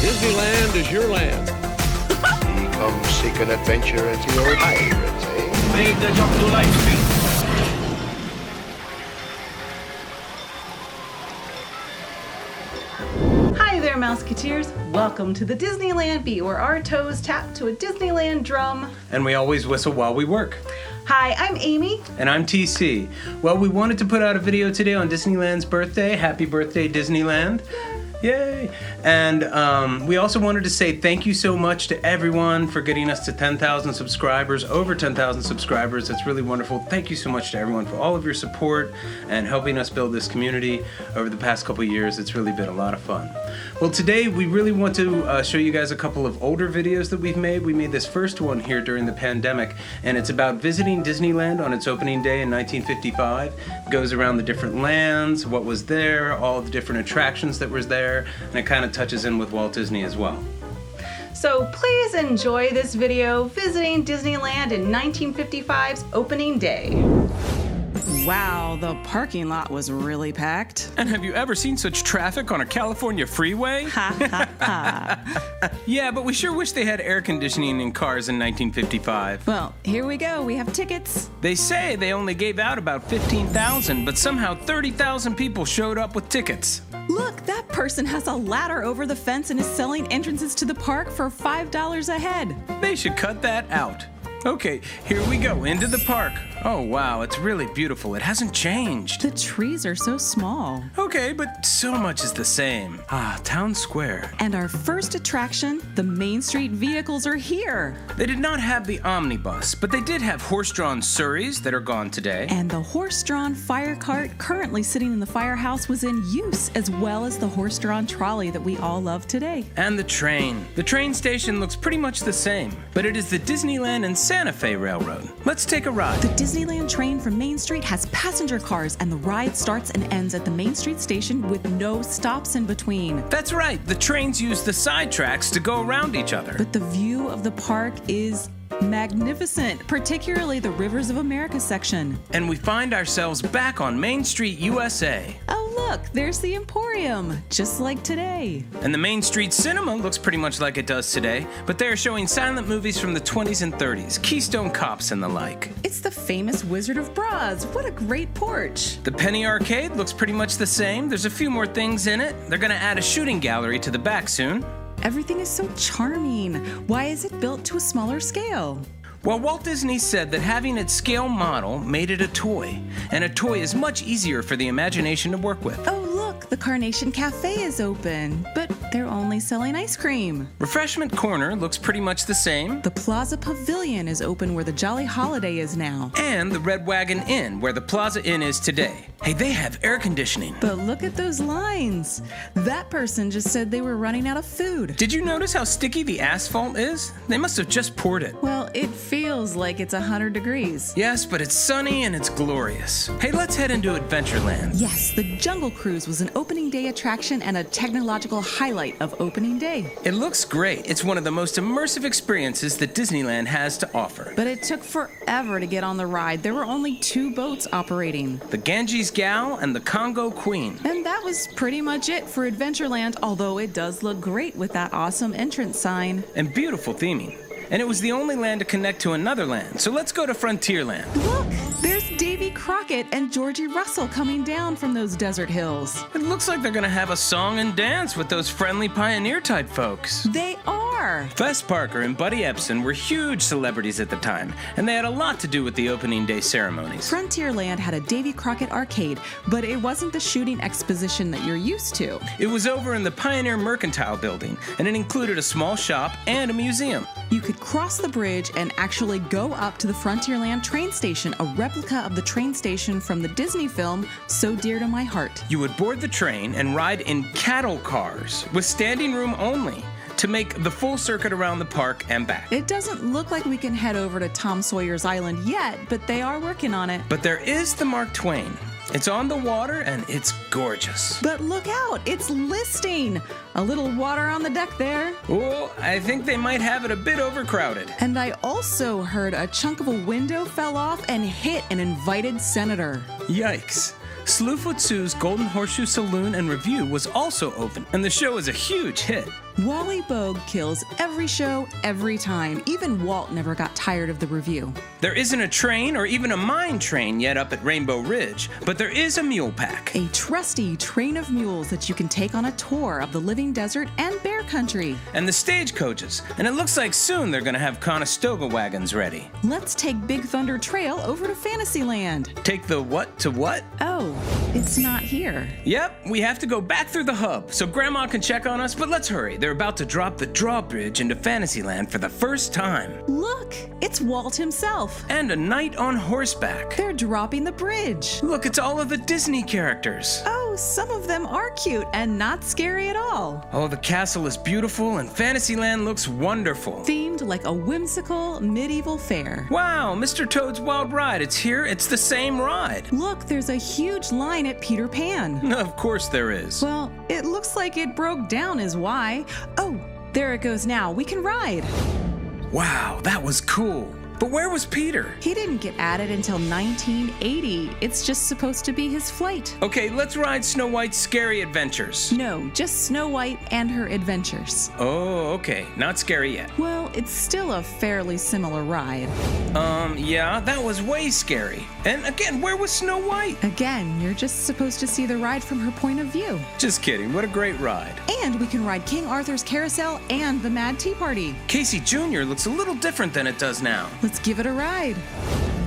Disneyland is your land. Come seek an adventure at your pirates, eh? Make the jump to light speed. Hi there, Mouseketeers. Welcome to the Disneyland Bee, where our toes tap to a Disneyland drum. And we always whistle while we work. Hi, I'm Amy. And I'm TC. Well, we wanted to put out a video today on Disneyland's birthday. Happy birthday, Disneyland. Yay! And we also wanted to say thank you so much to everyone for getting us to 10,000 subscribers, over 10,000 subscribers. That's really wonderful. Thank you so much to everyone for all of your support and helping us build this community over the past couple years. It's really been a lot of fun. Well, today we really want to show you guys a couple of older videos that we've made. We made this first one here during the pandemic, and it's about visiting Disneyland on its opening day in 1955. It goes around the different lands, what was there, all the different attractions that was there, and it kind of touches in with Walt Disney as well. So please enjoy this video visiting Disneyland in 1955's opening day. Wow, the parking lot was really packed. And have you ever seen such traffic on a California freeway? Ha ha ha. Yeah, but we sure wish they had air conditioning in cars in 1955. Well, here we go. We have tickets. They say they only gave out about 15,000, but somehow 30,000 people showed up with tickets. Look, that person has a ladder over the fence and is selling entrances to the park for $5 a head. They should cut that out. Okay, here we go, into the park. Oh wow, it's really beautiful. It hasn't changed. The trees are so small. Okay, but so much is the same. Ah, Town Square. And our first attraction, the Main Street vehicles are here. They did not have the omnibus, but they did have horse-drawn surreys that are gone today. And the horse-drawn fire cart currently sitting in the firehouse was in use, as well as the horse-drawn trolley that we all love today. And the train. The train station looks pretty much the same, but it is the Disneyland and Santa Fe Railroad. Let's take a ride. The Disneyland train from Main Street has passenger cars, and the ride starts and ends at the Main Street station with no stops in between. That's right, the trains use the side tracks to go around each other. But the view of the park is magnificent, particularly the Rivers of America section. And we find ourselves back on Main Street, USA. Oh look, there's the Emporium, just like today. And the Main Street Cinema looks pretty much like it does today, but they are showing silent movies from the 20s and 30s, Keystone Cops and the like. It's the famous Wizard of Braz. What a great porch. The Penny Arcade looks pretty much the same. There's a few more things in it. They're gonna add a shooting gallery to the back soon. Everything is so charming. Why is it built to a smaller scale? Well, Walt Disney said that having its scale model made it a toy, and a toy is much easier for the imagination to work with. Oh, look, the Carnation Cafe is open, but they're only selling ice cream. Refreshment Corner looks pretty much the same. The Plaza Pavilion is open where the Jolly Holiday is now. And the Red Wagon Inn, where the Plaza Inn is today. Hey, they have air conditioning. But look at those lines. That person just said they were running out of food. Did you notice how sticky the asphalt is? They must have just poured it. Well, it feels like it's 100 degrees. Yes, but it's sunny and it's glorious. Hey, let's head into Adventureland. Yes, the Jungle Cruise was an opening day attraction and a technological highlight of opening day. It looks great. It's one of the most immersive experiences that Disneyland has to offer. But it took forever to get on the ride. There were only 2 boats operating. The Ganges Gal and the Congo Queen. And that was pretty much it for Adventureland, although it does look great with that awesome entrance sign. And beautiful theming. And it was the only land to connect to another land, so let's go to Frontierland. Look, there's Davy Crockett and Georgie Russell coming down from those desert hills. It looks like they're gonna have a song and dance with those friendly pioneer-type folks. They are. Fess Parker and Buddy Epson were huge celebrities at the time, and they had a lot to do with the opening day ceremonies. Frontierland had a Davy Crockett arcade, but it wasn't the shooting exposition that you're used to. It was over in the Pioneer Mercantile Building, and it included a small shop and a museum. You could cross the bridge and actually go up to the Frontierland train station, a replica of the train station from the Disney film So Dear to My Heart. You would board the train and ride in cattle cars with standing room only to make the full circuit around the park and back. It doesn't look like we can head over to Tom Sawyer's Island yet, but they are working on it. But there is the Mark Twain. It's on the water and it's gorgeous. But look out, it's listing. A little water on the deck there. Oh, I think they might have it a bit overcrowded. And I also heard a chunk of a window fell off and hit an invited senator. Yikes. Slewfoot Sue's Golden Horseshoe Saloon and Review was also open, and the show is a huge hit. Wally Bogue kills every show, every time. Even Walt never got tired of the review. There isn't a train or even a mine train yet up at Rainbow Ridge, but there is a mule pack. A trusty train of mules that you can take on a tour of the living desert and bear country. And the stagecoaches. And it looks like soon they're going to have Conestoga wagons ready. Let's take Big Thunder Trail over to Fantasyland. Take the what to what? Oh, it's not here. Yep, we have to go back through the hub so Grandma can check on us, but let's hurry. They're about to drop the drawbridge into Fantasyland for the first time. Look, it's Walt himself. And a knight on horseback. They're dropping the bridge. Look, it's all of the Disney characters. Oh, some of them are cute and not scary at all. Oh, the castle is beautiful and Fantasyland looks wonderful. Themed like a whimsical medieval fair. Wow, Mr. Toad's Wild Ride, it's here. It's the same ride. Look, there's a huge line at Peter Pan. Of course there is. Well, it looks like it broke down is why. Oh, there it goes now. We can ride. Wow, that was cool. But where was Peter? He didn't get added until 1980. It's just supposed to be his flight. Okay, let's ride Snow White's Scary Adventures. No, just Snow White and her adventures. Oh, okay. Not scary yet. Well, it's still a fairly similar ride. Yeah, that was way scary. And again, where was Snow White? Again, you're just supposed to see the ride from her point of view. Just kidding. What a great ride. And we can ride King Arthur's Carousel and the Mad Tea Party. Casey Jr. looks a little different than it does now. Let's give it a ride.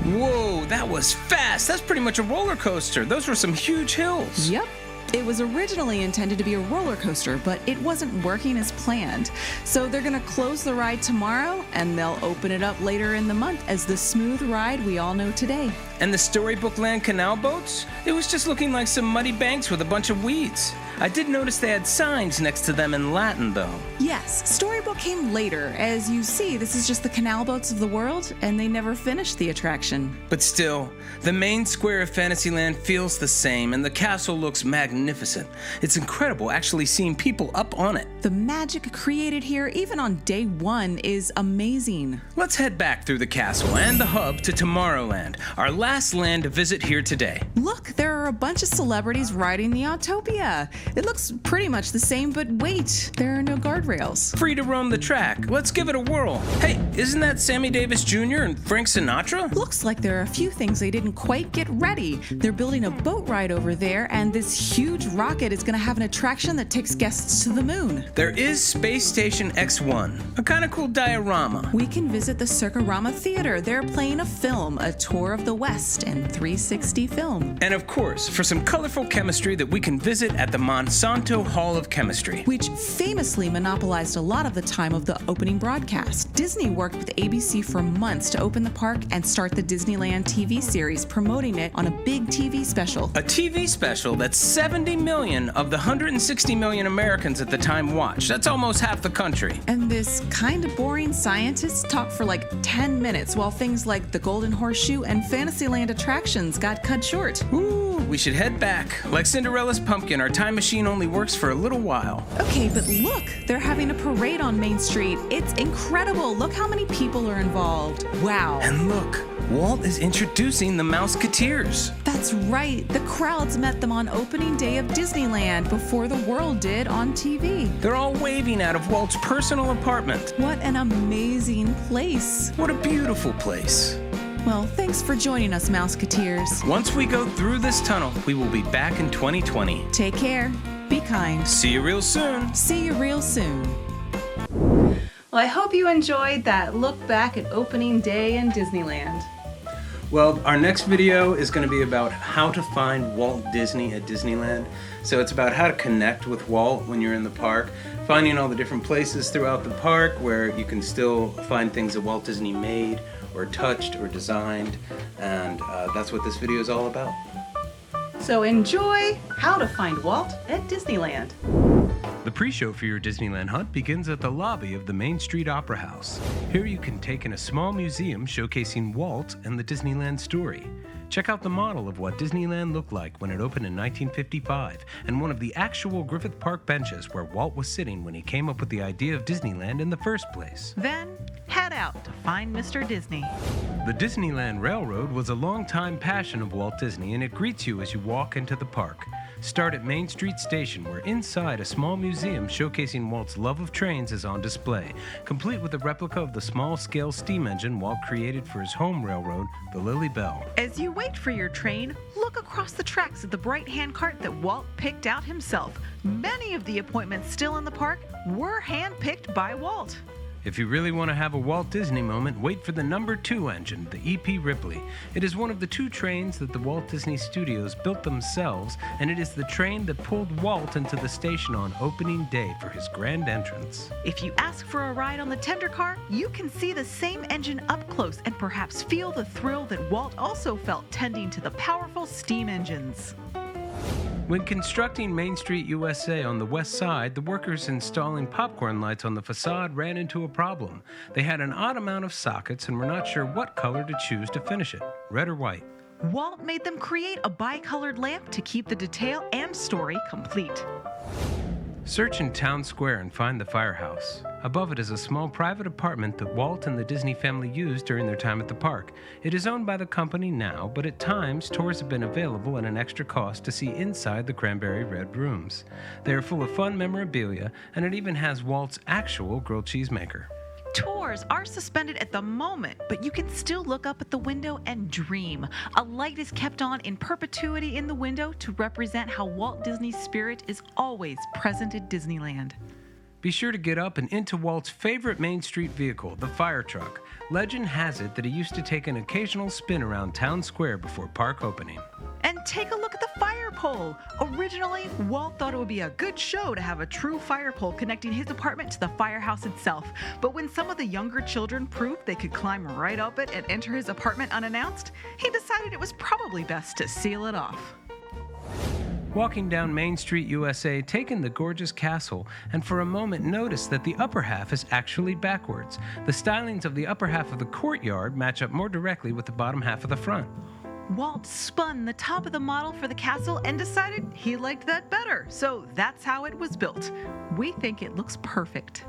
Whoa, that was fast. That's pretty much a roller coaster. Those were some huge hills. Yep. It was originally intended to be a roller coaster, but it wasn't working as planned. So they're going to close the ride tomorrow, and they'll open it up later in the month as the smooth ride we all know today. And the Storybook Land canal boats? It was just looking like some muddy banks with a bunch of weeds. I did notice they had signs next to them in Latin, though. Yes, Storybook came later. As you see, this is just the canal boats of the world, and they never finished the attraction. But still, the main square of Fantasyland feels the same, and the castle looks magnificent. It's incredible actually seeing people up on it. The magic created here, even on day one, is amazing. Let's head back through the castle and the hub to Tomorrowland, our last land to visit here today. Look, there are a bunch of celebrities riding the Autopia. It looks pretty much the same, but wait, there are no guardrails. Free to roam the track. Let's give it a whirl. Hey, isn't that Sammy Davis Jr. and Frank Sinatra? Looks like there are a few things they didn't quite get ready. They're building a boat ride over there, and this huge rocket is going to have an attraction that takes guests to the moon. There is Space Station X1, a kind of cool diorama. We can visit the Circarama Theater. They're playing a film, A Tour of the West, and 360 film. And of course, for some colorful chemistry that we can visit at the Monsanto Hall of Chemistry, which famously monopolized a lot of the time of the opening broadcast. Disney worked with ABC for months to open the park and start the Disneyland TV series, promoting it on a big TV special. A TV special that 70 million of the 160 million Americans at the time watched. That's almost half the country. And this kind of boring scientist talked for like 10 minutes while things like the Golden Horseshoe and Fantasyland attractions got cut short. Ooh, we should head back. Like Cinderella's pumpkin, our time machine only works for a little while. Okay, but look, they're having a parade on Main Street. It's incredible. Look how many people are involved. Wow. And look, Walt is introducing the Mouseketeers. That's right. The crowds met them on opening day of Disneyland before the world did on TV. They're all waving out of Walt's personal apartment. What an amazing place. What a beautiful place. Well, thanks for joining us, Mouseketeers. Once we go through this tunnel, we will be back in 2020. Take care. Be kind. See you real soon. See you real soon. Well, I hope you enjoyed that look back at opening day in Disneyland. Well, our next video is going to be about how to find Walt Disney at Disneyland. So it's about how to connect with Walt when you're in the park, finding all the different places throughout the park where you can still find things that Walt Disney made or touched or designed, and that's what this video is all about. So enjoy how to find Walt at Disneyland. The pre-show for your Disneyland hunt begins at the lobby of the Main Street Opera House. Here you can take in a small museum showcasing Walt and the Disneyland story. Check out the model of what Disneyland looked like when it opened in 1955 and one of the actual Griffith Park benches where Walt was sitting when he came up with the idea of Disneyland in the first place. Then head out to find Mr. Disney. The Disneyland Railroad was a long-time passion of Walt Disney, and it greets you as you walk into the park. start at Main Street Station, where inside a small museum showcasing Walt's love of trains is on display, complete with a replica of the small-scale steam engine Walt created for his home railroad, the Lily Bell. As you wait for your train, look across the tracks at the bright handcart that Walt picked out himself. Many of the appointments still in the park were handpicked by Walt. If you really want to have a Walt Disney moment, wait for the number 2 engine, the E.P. Ripley. It is one of the 2 trains that the Walt Disney Studios built themselves, and it is the train that pulled Walt into the station on opening day for his grand entrance. If you ask for a ride on the tender car, you can see the same engine up close and perhaps feel the thrill that Walt also felt tending to the powerful steam engines. When constructing Main Street USA on the west side, the workers installing popcorn lights on the facade ran into a problem. They had an odd amount of sockets and were not sure what color to choose to finish it, red or white. Walt made them create a bicolored lamp to keep the detail and story complete. Search in Town Square and find the firehouse. Above it is a small private apartment that Walt and the Disney family used during their time at the park. It is owned by the company now, but at times tours have been available at an extra cost to see inside the cranberry red rooms. They are full of fun memorabilia, and it even has Walt's actual grilled cheese maker. Tours are suspended at the moment, but you can still look up at the window and dream. A light is kept on in perpetuity in the window to represent how Walt Disney's spirit is always present at Disneyland. Be sure to get up and into Walt's favorite Main Street vehicle, the fire truck. Legend has it that he used to take an occasional spin around Town Square before park opening. And take a look at the fire pole. Originally, Walt thought it would be a good show to have a true fire pole connecting his apartment to the firehouse itself. But when some of the younger children proved they could climb right up it and enter his apartment unannounced, he decided it was probably best to seal it off. Walking down Main Street USA, take in the gorgeous castle, and for a moment notice that the upper half is actually backwards. The stylings of the upper half of the courtyard match up more directly with the bottom half of the front. Walt spun the top of the model for the castle and decided he liked that better, so that's how it was built. We think it looks perfect.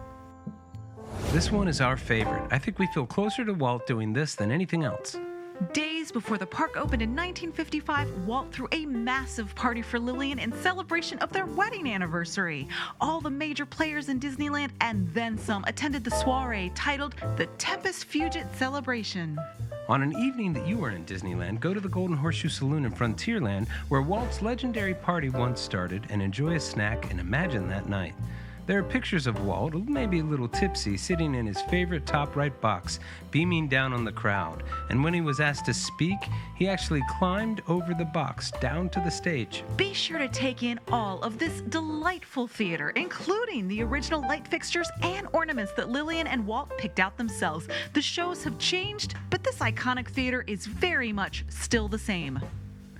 This one is our favorite. I think we feel closer to Walt doing this than anything else. Days before the park opened in 1955, Walt threw a massive party for Lillian in celebration of their wedding anniversary. All the major players in Disneyland and then some attended the soiree titled the Tempest Fugit Celebration. On an evening that you are in Disneyland, go to the Golden Horseshoe Saloon in Frontierland, where Walt's legendary party once started, and enjoy a snack and imagine that night. There are pictures of Walt, maybe a little tipsy, sitting in his favorite top right box, beaming down on the crowd. And when he was asked to speak, he actually climbed over the box down to the stage. Be sure to take in all of this delightful theater, including the original light fixtures and ornaments that Lillian and Walt picked out themselves. The shows have changed, but this iconic theater is very much still the same.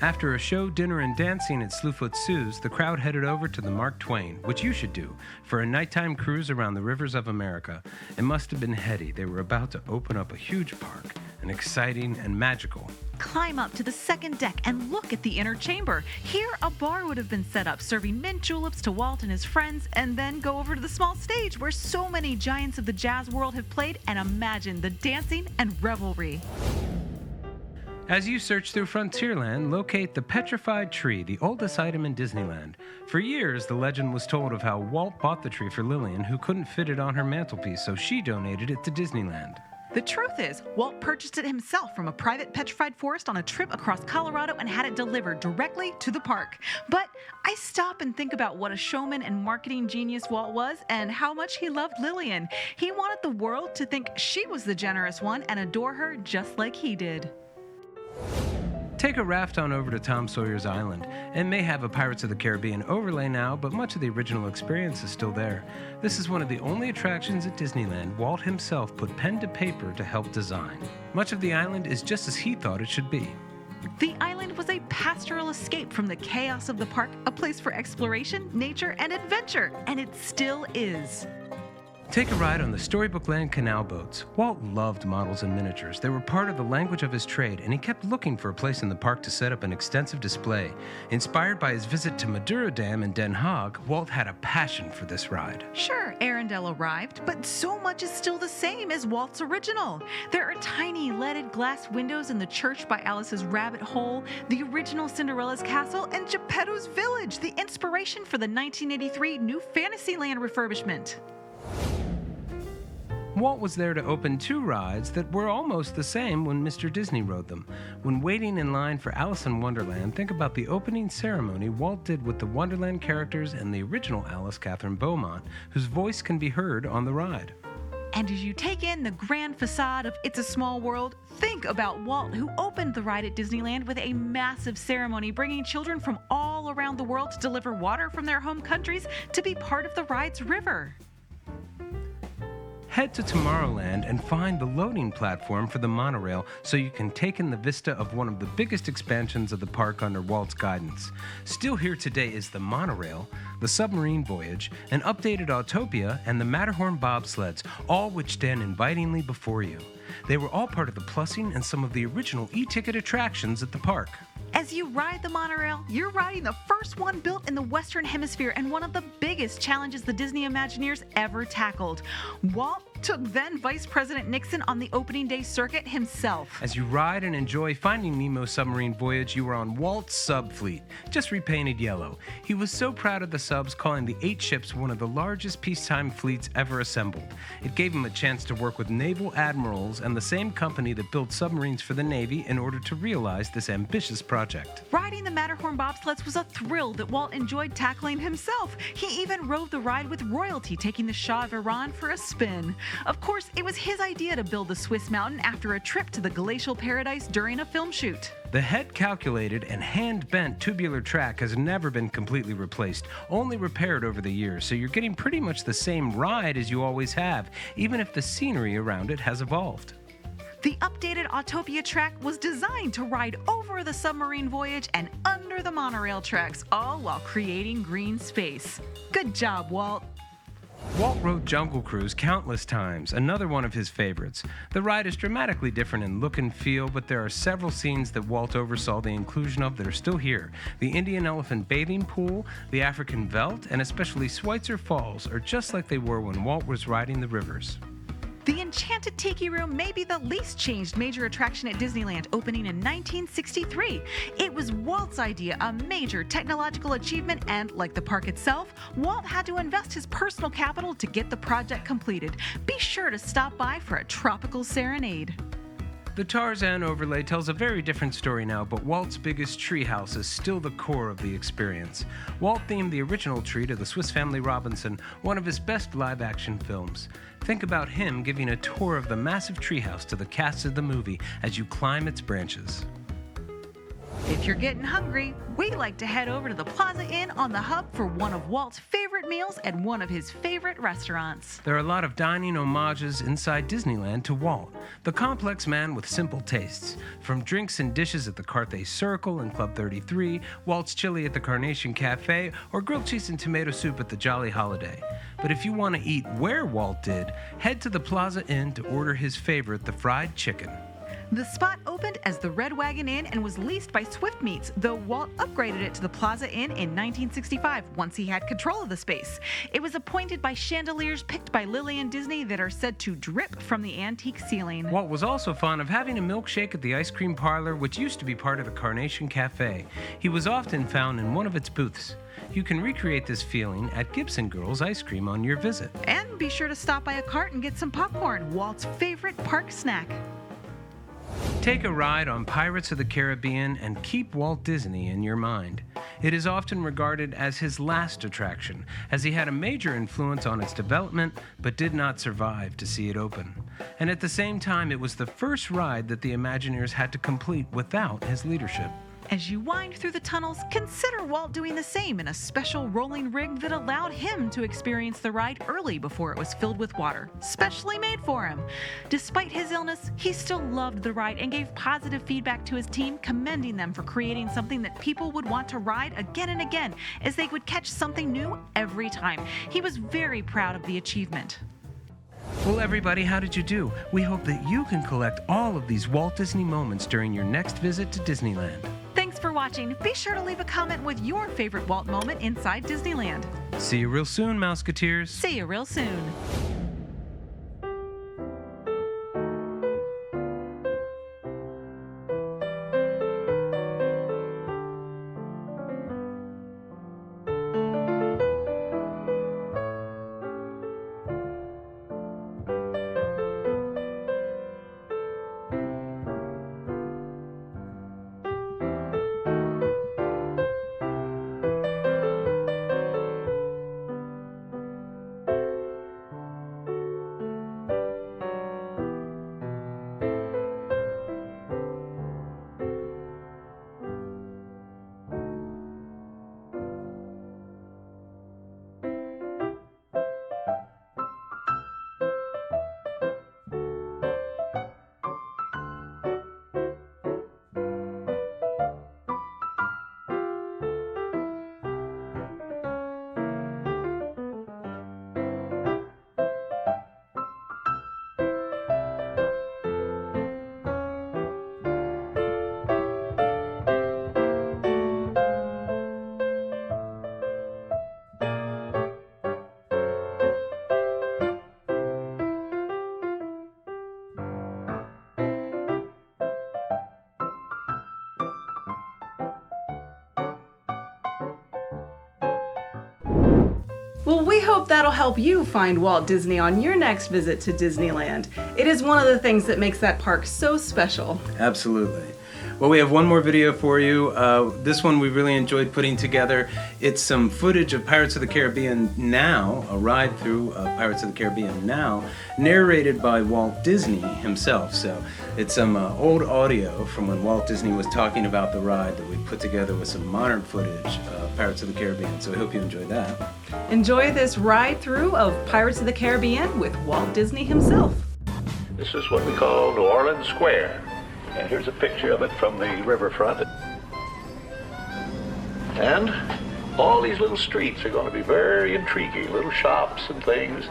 After a show, dinner, and dancing at Slewfoot Sue's, the crowd headed over to the Mark Twain, which you should do, for a nighttime cruise around the rivers of America. It must have been heady. They were about to open up a huge park, and exciting and magical. Climb up to the second deck and look at the inner chamber. Here, a bar would have been set up, serving mint juleps to Walt and his friends, and then go over to the small stage where so many giants of the jazz world have played, and imagine the dancing and revelry. As you search through Frontierland, locate the petrified tree, the oldest item in Disneyland. For years, the legend was told of how Walt bought the tree for Lillian, who couldn't fit it on her mantelpiece, so she donated it to Disneyland. The truth is, Walt purchased it himself from a private petrified forest on a trip across Colorado and had it delivered directly to the park. But I stop and think about what a showman and marketing genius Walt was and how much he loved Lillian. He wanted the world to think she was the generous one and adore her just like he did. Take a raft on over to Tom Sawyer's Island. It may have a Pirates of the Caribbean overlay now, but much of the original experience is still there. This is one of the only attractions at Disneyland Walt himself put pen to paper to help design. Much of the island is just as he thought it should be. The island was a pastoral escape from the chaos of the park, a place for exploration, nature, and adventure, and it still is. Take a ride on the Storybook Land canal boats. Walt loved models and miniatures. They were part of the language of his trade, and he kept looking for a place in the park to set up an extensive display. Inspired by his visit to Madura Dam in Den Haag, Walt had a passion for this ride. Sure, Arendelle arrived, but so much is still the same as Walt's original. There are tiny leaded glass windows in the church by Alice's Rabbit Hole, the original Cinderella's castle, and Geppetto's Village, the inspiration for the 1983 New Fantasyland refurbishment. Walt was there to open 2 rides that were almost the same when Mr. Disney rode them. When waiting in line for Alice in Wonderland, think about the opening ceremony Walt did with the Wonderland characters and the original Alice, Catherine Beaumont, whose voice can be heard on the ride. And as you take in the grand facade of It's a Small World, think about Walt, who opened the ride at Disneyland with a massive ceremony, bringing children from all around the world to deliver water from their home countries to be part of the ride's river. Head to Tomorrowland and find the loading platform for the monorail so you can take in the vista of one of the biggest expansions of the park under Walt's guidance. Still here today is the monorail, the submarine voyage, an updated Autopia, and the Matterhorn bobsleds, all which stand invitingly before you. They were all part of the plussing and some of the original e-ticket attractions at the park. As you ride the monorail, you're riding the first one built in the Western Hemisphere and one of the biggest challenges the Disney Imagineers ever tackled. Walt took then Vice President Nixon on the opening day circuit himself. As you ride and enjoy Finding Nemo's submarine voyage, you are on Walt's sub fleet, just repainted yellow. He was so proud of the subs, calling the 8 ships one of the largest peacetime fleets ever assembled. It gave him a chance to work with naval admirals and the same company that built submarines for the Navy in order to realize this ambitious project. Riding the Matterhorn bobsleds was a thrill that Walt enjoyed tackling himself. He even rode the ride with royalty, taking the Shah of Iran for a spin. Of course, it was his idea to build the Swiss mountain after a trip to the glacial paradise during a film shoot. The head-calculated and hand-bent tubular track has never been completely replaced, only repaired over the years, so you're getting pretty much the same ride as you always have, even if the scenery around it has evolved. The updated Autopia track was designed to ride over the submarine voyage and under the monorail tracks, all while creating green space. Good job, Walt. Walt rode Jungle Cruise countless times, another one of his favorites. The ride is dramatically different in look and feel, but there are several scenes that Walt oversaw the inclusion of that are still here. The Indian elephant bathing pool, the African veldt, and especially Schweitzer Falls are just like they were when Walt was riding the rivers. The Enchanted Tiki Room may be the least changed major attraction at Disneyland, opening in 1963. It was Walt's idea, a major technological achievement, and like the park itself, Walt had to invest his personal capital to get the project completed. Be sure to stop by for a tropical serenade. The Tarzan overlay tells a very different story now, but Walt's biggest treehouse is still the core of the experience. Walt themed the original tree to the Swiss Family Robinson, one of his best live-action films. Think about him giving a tour of the massive treehouse to the cast of the movie as you climb its branches. If you're getting hungry, we like to head over to the Plaza Inn on the Hub for one of Walt's favorite meals and one of his favorite restaurants. There are a lot of dining homages inside Disneyland to Walt, the complex man with simple tastes. From drinks and dishes at the Carthay Circle and Club 33, Walt's chili at the Carnation Cafe, or grilled cheese and tomato soup at the Jolly Holiday. But if you want to eat where Walt did, head to the Plaza Inn to order his favorite, the fried chicken. The spot opened as the Red Wagon Inn and was leased by Swift Meats, though Walt upgraded it to the Plaza Inn in 1965 once he had control of the space. It was appointed by chandeliers picked by Lillian Disney that are said to drip from the antique ceiling. Walt was also fond of having a milkshake at the ice cream parlor, which used to be part of the Carnation Cafe. He was often found in one of its booths. You can recreate this feeling at Gibson Girls Ice Cream on your visit. And be sure to stop by a cart and get some popcorn, Walt's favorite park snack. Take a ride on Pirates of the Caribbean and keep Walt Disney in your mind. It is often regarded as his last attraction, as he had a major influence on its development but did not survive to see it open. And at the same time, it was the first ride that the Imagineers had to complete without his leadership. As you wind through the tunnels, consider Walt doing the same in a special rolling rig that allowed him to experience the ride early before it was filled with water, specially made for him. Despite his illness, he still loved the ride and gave positive feedback to his team, commending them for creating something that people would want to ride again and again, as they would catch something new every time. He was very proud of the achievement. Well, everybody, how did you do? We hope that you can collect all of these Walt Disney moments during your next visit to Disneyland. Thanks for watching. Be sure to leave a comment with your favorite Walt moment inside Disneyland. See you real soon, Mouseketeers. See you real soon. Well, we hope that'll help you find Walt Disney on your next visit to Disneyland. It is one of the things that makes that park so special. Absolutely. Well, we have one more video for you. This one we really enjoyed putting together. It's some footage of Pirates of the Caribbean Now, a ride through Pirates of the Caribbean Now, narrated by Walt Disney himself. So it's some old audio from when Walt Disney was talking about the ride that we put together with some modern footage of Pirates of the Caribbean. So I hope you enjoy that. Enjoy this ride through of Pirates of the Caribbean with Walt Disney himself. This is what we call New Orleans Square. And here's a picture of it from the riverfront. And all these little streets are going to be very intriguing, little shops and things.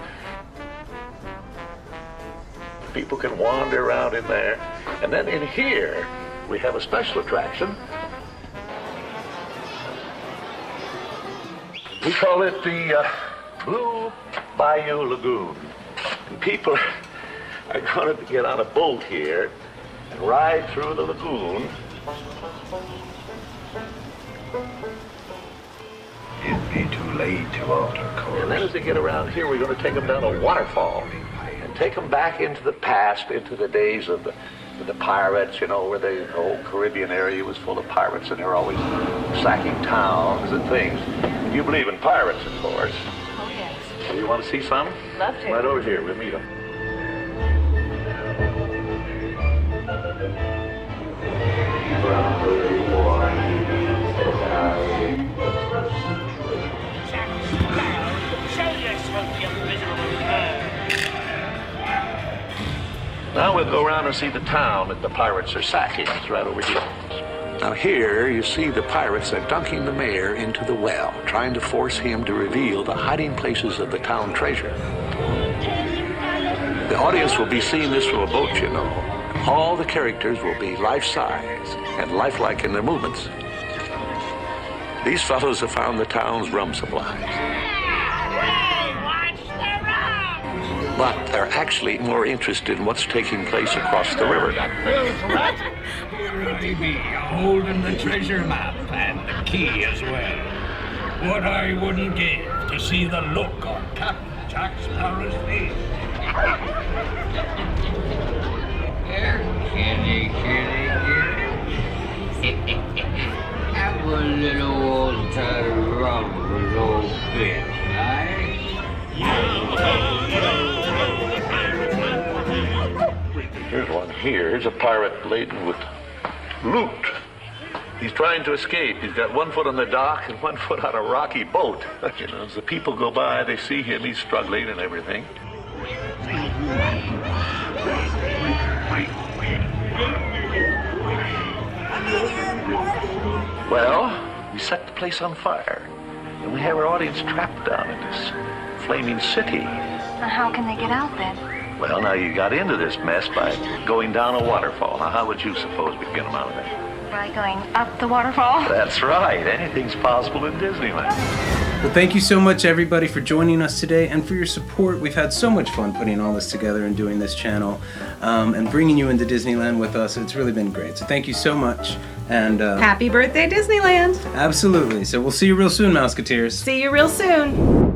People can wander around in there. And then in here, we have a special attraction. We call it the Blue Bayou Lagoon. And people are going to get on a boat here and ride through the lagoon. It'd be too late to alter course. And then as they get around here, we're going to take them down a waterfall and take them back into the past, into the days of the pirates, you know, where the whole Caribbean area was full of pirates and they were always sacking towns and things. You believe in pirates, of course. Oh, yes. So you want to see some? Love to. Right over here, we'll meet them. Now we'll go around and see the town that the pirates are sacking. It's right over here. Now here you see the pirates are dunking the mayor into the well, trying to force him to reveal the hiding places of the town treasure. The audience will be seeing this from a boat, you know. All the characters will be life-size and lifelike in their movements. These fellows have found the town's rum supplies. But they're actually more interested in what's taking place across the river. Here I be, holding the treasure map and the key as well. What I wouldn't give to see the look on Captain Jack Sparrow's face. Here, kitty. Have a little old rum with old Bill, right? Here's one here. Here's a pirate laden with loot. He's trying to escape. He's got one foot on the dock and one foot on a rocky boat. You know, as the people go by, they see him. He's struggling and everything. Well, we set the place on fire, and we have our audience trapped down in this flaming city. How can they get out then? Well, now you got into this mess by going down a waterfall. Now, how would you suppose we get them out of there? By going up the waterfall? That's right. Anything's possible in Disneyland. Well, thank you so much, everybody, for joining us today and for your support. We've had so much fun putting all this together and doing this channel and bringing you into Disneyland with us. It's really been great. So thank you so much. And Happy birthday, Disneyland! Absolutely. So we'll see you real soon, Mouseketeers. See you real soon.